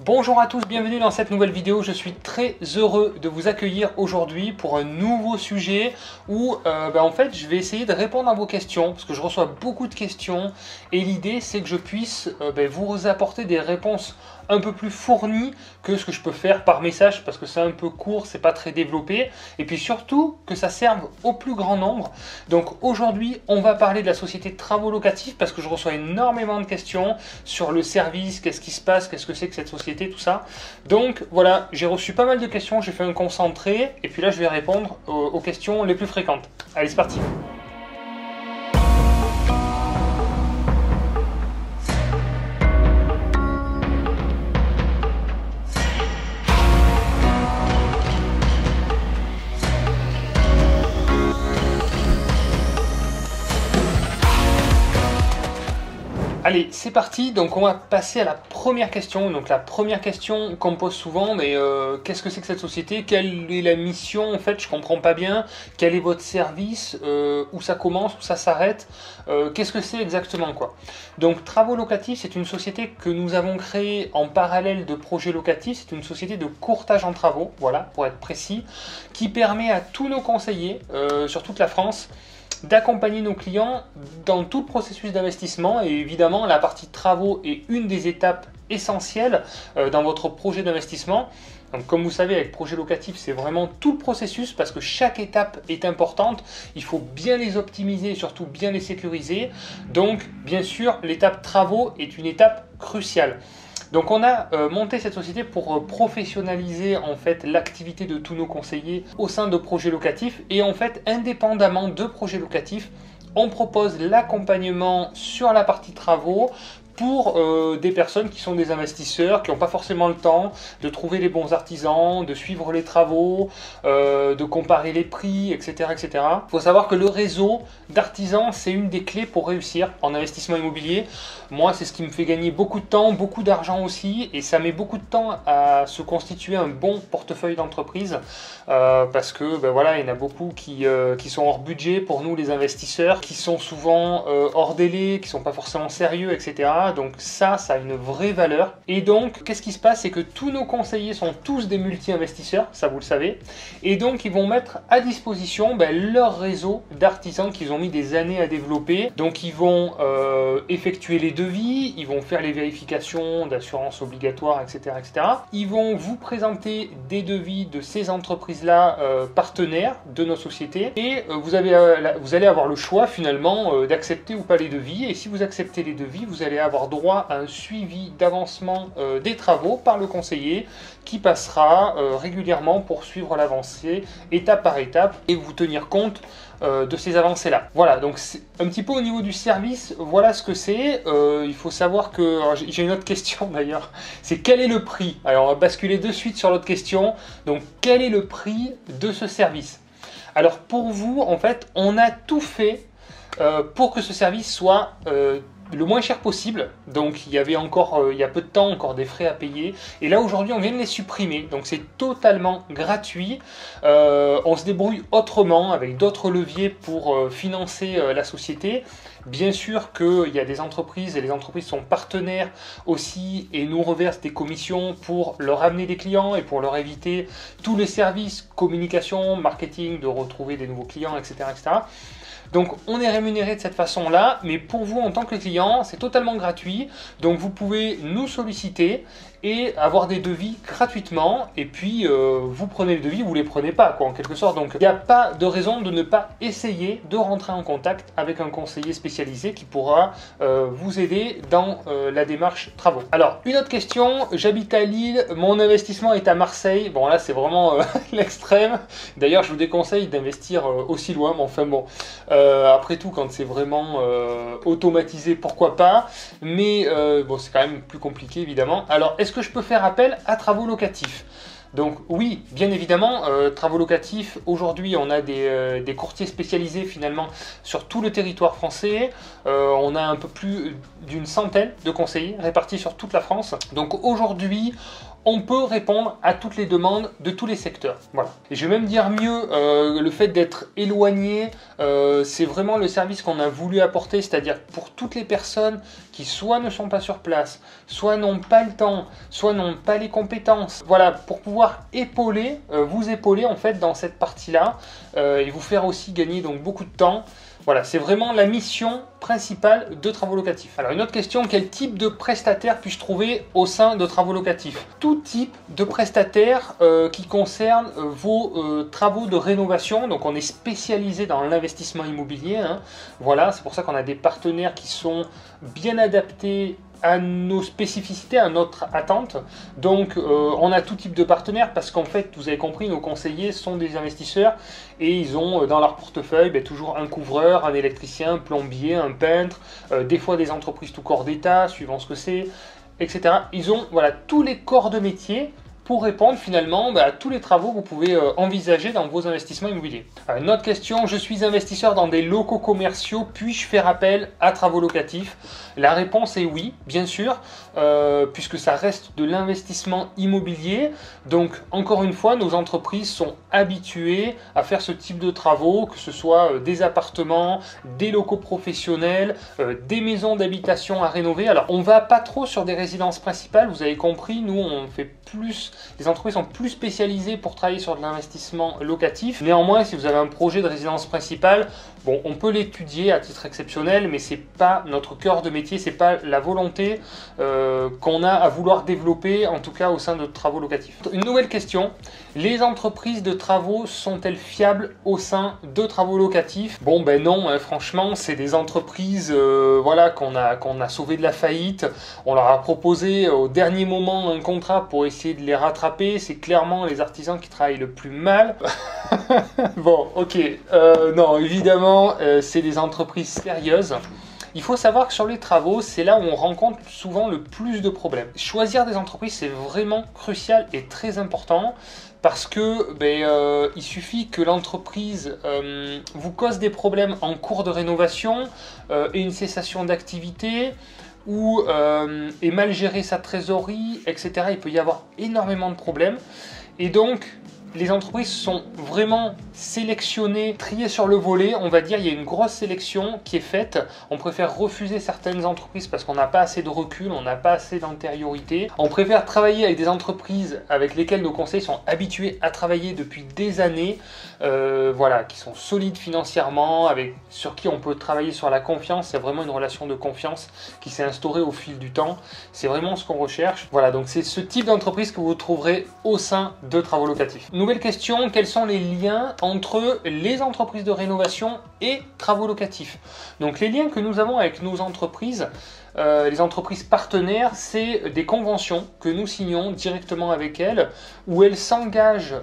Bonjour à tous, bienvenue dans cette nouvelle vidéo. Je suis très heureux de vous accueillir aujourd'hui pour un nouveau sujet où en fait je vais essayer de répondre à vos questions parce que je reçois beaucoup de questions et l'idée c'est que je puisse vous apporter des réponses un peu plus fournies que ce que je peux faire par message parce que c'est un peu court, c'est pas très développé et puis surtout que ça serve au plus grand nombre. Donc aujourd'hui on va parler de la société de travaux locatifs parce que je reçois énormément de questions sur le service, qu'est-ce qui se passe, qu'est-ce que c'est que cette société, tout ça. Donc voilà, j'ai reçu pas mal de questions, j'ai fait un concentré et puis là je vais répondre aux questions les plus fréquentes. Allez, c'est parti. Allez, c'est parti, donc on va passer à la première question. Donc la première question qu'on me pose souvent, mais qu'est-ce que c'est que cette société? Quelle est la mission? En fait, je comprends pas bien. Quel est votre service? Où ça commence? Où ça s'arrête? Qu'est-ce que c'est exactement, quoi? Donc Travaux Locatifs, c'est une société que nous avons créée en parallèle de Projets Locatifs. C'est une société de courtage en travaux, voilà, pour être précis, qui permet à tous nos conseillers sur toute la France d'accompagner nos clients dans tout le processus d'investissement. Et évidemment, la partie travaux est une des étapes essentielles dans votre projet d'investissement. Donc, comme vous savez, avec projet locatif, c'est vraiment tout le processus parce que chaque étape est importante. Il faut bien les optimiser et surtout bien les sécuriser. Donc, bien sûr, l'étape travaux est une étape cruciale. Donc on a monté cette société pour professionnaliser en fait l'activité de tous nos conseillers au sein de projets locatifs et en fait indépendamment de projets locatifs, on propose l'accompagnement sur la partie travaux pour des personnes qui sont des investisseurs, qui n'ont pas forcément le temps de trouver les bons artisans, de suivre les travaux, de comparer les prix, etc. etc. Il faut savoir que le réseau d'artisans, c'est une des clés pour réussir en investissement immobilier. Moi, c'est ce qui me fait gagner beaucoup de temps, beaucoup d'argent aussi, et ça met beaucoup de temps à se constituer un bon portefeuille d'entreprise, parce que voilà, il y en a beaucoup qui sont hors budget pour nous les investisseurs, qui sont souvent hors délai, qui ne sont pas forcément sérieux, etc. Donc ça a une vraie valeur. Et donc, qu'est-ce qui se passe? C'est que tous nos conseillers sont tous des multi-investisseurs, ça vous le savez. Et donc, ils vont mettre à disposition leur réseau d'artisans qu'ils ont mis des années à développer. Donc, ils vont effectuer les devis, ils vont faire les vérifications d'assurance obligatoire, etc., etc. Ils vont vous présenter des devis de ces entreprises-là partenaires de nos sociétés. Et vous allez avoir le choix finalement d'accepter ou pas les devis. Et si vous acceptez les devis, vous allez avoir droit à un suivi d'avancement des travaux par le conseiller qui passera régulièrement pour suivre l'avancée étape par étape et vous tenir compte de ces avancées là. Voilà, donc un petit peu au niveau du service, voilà ce que c'est. Il faut savoir que j'ai une autre question d'ailleurs, c'est quel est le prix? Alors on va basculer de suite sur l'autre question. Donc quel est le prix de ce service? Alors pour vous, en fait, on a tout fait pour que ce service soit le moins cher possible. Donc il y avait encore il y a peu de temps encore des frais à payer et là aujourd'hui on vient de les supprimer, donc c'est totalement gratuit. On se débrouille autrement avec d'autres leviers pour financer la société. Bien sûr qu'il y a des entreprises et les entreprises sont partenaires aussi et nous reversent des commissions pour leur amener des clients et pour leur éviter tous les services communication, marketing, de retrouver des nouveaux clients, etc., etc. Donc on est rémunéré de cette façon-là, mais pour vous en tant que client, c'est totalement gratuit. Donc vous pouvez nous solliciter et avoir des devis gratuitement. Et puis vous prenez les devis, vous les prenez pas, quoi, en quelque sorte. Donc il n'y a pas de raison de ne pas essayer de rentrer en contact avec un conseiller spécialisé qui pourra vous aider dans la démarche travaux. Alors une autre question, j'habite à Lille, mon investissement est à Marseille. Bon là c'est vraiment l'extrême. D'ailleurs je vous déconseille d'investir aussi loin, mais enfin bon. Après tout, quand c'est vraiment automatisé, pourquoi pas, mais bon, c'est quand même plus compliqué évidemment. Alors, est-ce que je peux faire appel à travaux locatifs? Donc oui, bien évidemment, travaux locatifs, aujourd'hui on a des courtiers spécialisés finalement sur tout le territoire français. On a un peu plus d'une centaine de conseillers répartis sur toute la France. Donc aujourd'hui, on peut répondre à toutes les demandes de tous les secteurs. Voilà. Et je vais même dire mieux, le fait d'être éloigné, c'est vraiment le service qu'on a voulu apporter, c'est-à-dire pour toutes les personnes qui soit ne sont pas sur place, soit n'ont pas le temps, soit n'ont pas les compétences. Voilà, pour pouvoir épauler, vous épauler en fait dans cette partie-là et vous faire aussi gagner donc beaucoup de temps. Voilà, c'est vraiment la mission principale de Travaux Locatifs. Alors une autre question, quel type de prestataire puis-je trouver au sein de Travaux Locatifs? Tout type de prestataire qui concerne vos travaux de rénovation. Donc on est spécialisé dans l'investissement immobilier, hein. Voilà, c'est pour ça qu'on a des partenaires qui sont bien adaptés à nos spécificités, à notre attente. Donc on a tout type de partenaires parce qu'en fait, vous avez compris, nos conseillers sont des investisseurs et ils ont dans leur portefeuille toujours un couvreur, un électricien, un plombier, un peintre, des fois des entreprises tout corps d'état, suivant ce que c'est, etc. Ils ont voilà, tous les corps de métier pour répondre finalement à tous les travaux que vous pouvez envisager dans vos investissements immobiliers. Alors, une autre question, je suis investisseur dans des locaux commerciaux, puis-je faire appel à Travaux Locatifs? La réponse est oui, bien sûr, puisque ça reste de l'investissement immobilier. Donc encore une fois, nos entreprises sont habituées à faire ce type de travaux, que ce soit des appartements, des locaux professionnels, des maisons d'habitation à rénover. Alors on va pas trop sur des résidences principales, vous avez compris, nous on fait plus, les entreprises sont plus spécialisées pour travailler sur de l'investissement locatif. Néanmoins, si vous avez un projet de résidence principale, bon, on peut l'étudier à titre exceptionnel, mais c'est pas notre cœur de métier, c'est pas la volonté qu'on a à vouloir développer, en tout cas au sein de Travaux Locatifs. Une nouvelle question, les entreprises de travaux sont-elles fiables au sein de Travaux Locatifs? Bon ben non, hein, franchement, c'est des entreprises voilà, qu'on a sauvé de la faillite. On leur a proposé au dernier moment un contrat pour essayer de les rattraper. C'est clairement les artisans qui travaillent le plus mal. Bon, ok, non, évidemment, c'est des entreprises sérieuses. Il faut savoir que sur les travaux, c'est là où on rencontre souvent le plus de problèmes. Choisir des entreprises, c'est vraiment crucial et très important parce que il suffit que l'entreprise vous cause des problèmes en cours de rénovation et une cessation d'activité ou et mal gérer sa trésorerie, etc. Il peut y avoir énormément de problèmes et donc les entreprises sont vraiment sélectionnées, triées sur le volet, on va dire, il y a une grosse sélection qui est faite. On préfère refuser certaines entreprises parce qu'on n'a pas assez de recul, on n'a pas assez d'antériorité. On préfère travailler avec des entreprises avec lesquelles nos conseils sont habitués à travailler depuis des années, voilà, qui sont solides financièrement, sur qui on peut travailler sur la confiance. C'est vraiment une relation de confiance qui s'est instaurée au fil du temps. C'est vraiment ce qu'on recherche. Voilà, donc c'est ce type d'entreprise que vous trouverez au sein de Travaux Locatifs. Nouvelle question, quels sont les liens entre les entreprises de rénovation et Travaux Locatifs? Donc les liens que nous avons avec nos entreprises, les entreprises partenaires, c'est des conventions que nous signons directement avec elles, où elles s'engagent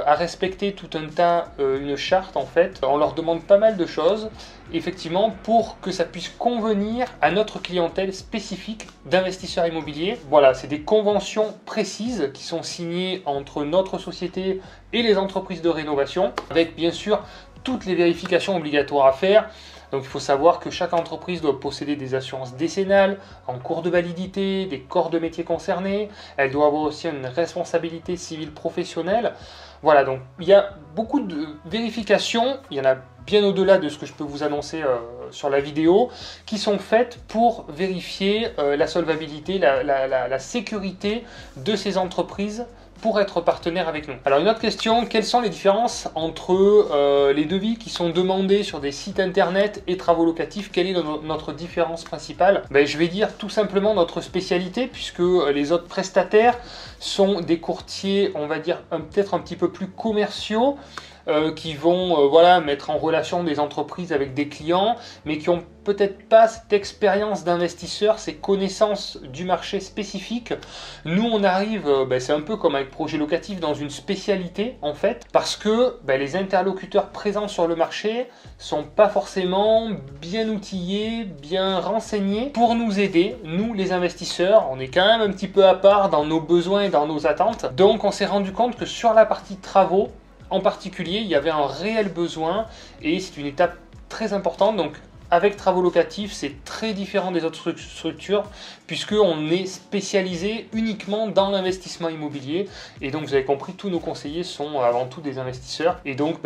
à respecter tout un tas, une charte en fait. On leur demande pas mal de choses, effectivement, pour que ça puisse convenir à notre clientèle spécifique d'investisseurs immobiliers. Voilà, c'est des conventions précises qui sont signées entre notre société et les entreprises de rénovation, avec bien sûr toutes les vérifications obligatoires à faire. Donc il faut savoir que chaque entreprise doit posséder des assurances décennales en cours de validité, des corps de métier concernés. Elle doit avoir aussi une responsabilité civile professionnelle. Voilà, donc il y a beaucoup de vérifications, il y en a bien au-delà de ce que je peux vous annoncer sur la vidéo, qui sont faites pour vérifier la solvabilité, la sécurité de ces entreprises pour être partenaire avec nous. Alors une autre question, quelles sont les différences entre les devis qui sont demandés sur des sites internet et Travaux Locatifs? Quelle est notre différence principale? Je vais dire tout simplement notre spécialité, puisque les autres prestataires sont des courtiers, on va dire peut-être un petit peu plus commerciaux, qui vont voilà, mettre en relation des entreprises avec des clients, mais qui n'ont peut-être pas cette expérience d'investisseur, ces connaissances du marché spécifique. Nous, on arrive, c'est un peu comme avec Projet Locatif, dans une spécialité en fait, parce que les interlocuteurs présents sur le marché sont pas forcément bien outillés, bien renseignés pour nous aider. Nous, les investisseurs, on est quand même un petit peu à part dans nos besoins et dans nos attentes. Donc, on s'est rendu compte que sur la partie travaux, en particulier, il y avait un réel besoin et c'est une étape très importante. Donc, avec travaux locatifs, c'est très différent des autres structures puisqu'on est spécialisé uniquement dans l'investissement immobilier. Et donc, vous avez compris, tous nos conseillers sont avant tout des investisseurs. Et donc,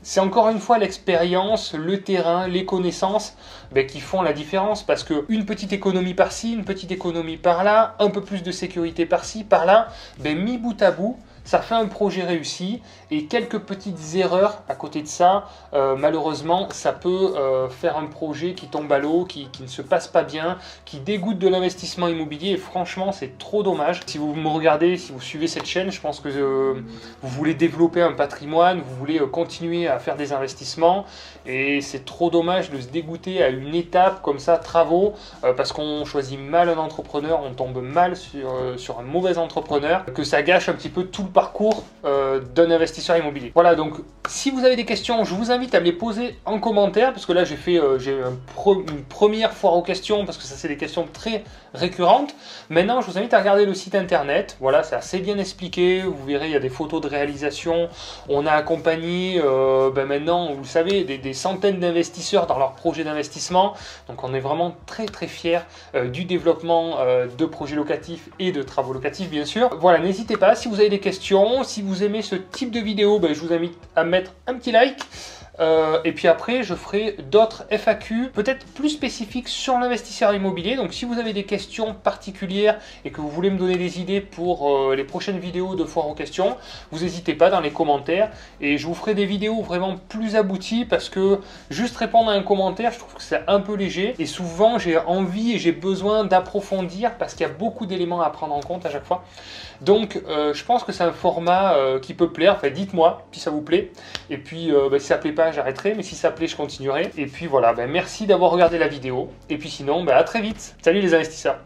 c'est encore une fois l'expérience, le terrain, les connaissances qui font la différence, parce qu'une petite économie par-ci, une petite économie par-là, un peu plus de sécurité par-ci, par-là, mis bout à bout, ça fait un projet réussi, et quelques petites erreurs à côté de ça, malheureusement, ça peut faire un projet qui tombe à l'eau, qui ne se passe pas bien, qui dégoûte de l'investissement immobilier, et franchement, c'est trop dommage. Si vous me regardez, si vous suivez cette chaîne, je pense que vous voulez développer un patrimoine, vous voulez continuer à faire des investissements, et c'est trop dommage de se dégoûter à une étape comme ça, travaux, parce qu'on choisit mal un entrepreneur, on tombe mal sur un mauvais entrepreneur, que ça gâche un petit peu tout le parcours d'un investisseur immobilier. Voilà, donc si vous avez des questions, je vous invite à me les poser en commentaire, parce que là j'ai une première foire aux questions, parce que ça c'est des questions très récurrentes. Maintenant, je vous invite à regarder le site internet. Voilà, c'est assez bien expliqué. Vous verrez, il y a des photos de réalisation. On a accompagné maintenant, vous le savez, des centaines d'investisseurs dans leurs projets d'investissement. Donc on est vraiment très très fiers du développement de projets locatifs et de travaux locatifs, bien sûr. Voilà, n'hésitez pas, si vous avez des questions, si vous aimez ce type de vidéo, je vous invite à mettre un petit like. Et puis après, je ferai d'autres FAQ, peut-être plus spécifiques sur l'investisseur immobilier. Donc si vous avez des questions particulières et que vous voulez me donner des idées pour les prochaines vidéos de foire aux questions, vous n'hésitez pas dans les commentaires. Et je vous ferai des vidéos vraiment plus abouties, parce que juste répondre à un commentaire, je trouve que c'est un peu léger. Et souvent, j'ai envie et j'ai besoin d'approfondir, parce qu'il y a beaucoup d'éléments à prendre en compte à chaque fois. Donc je pense que c'est un format qui peut plaire. Enfin, dites-moi si ça vous plaît. Et puis si ça ne plaît pas, j'arrêterai, mais si ça plaît, je continuerai. Et puis voilà, merci d'avoir regardé la vidéo. Et puis sinon, à très vite. Salut les investisseurs.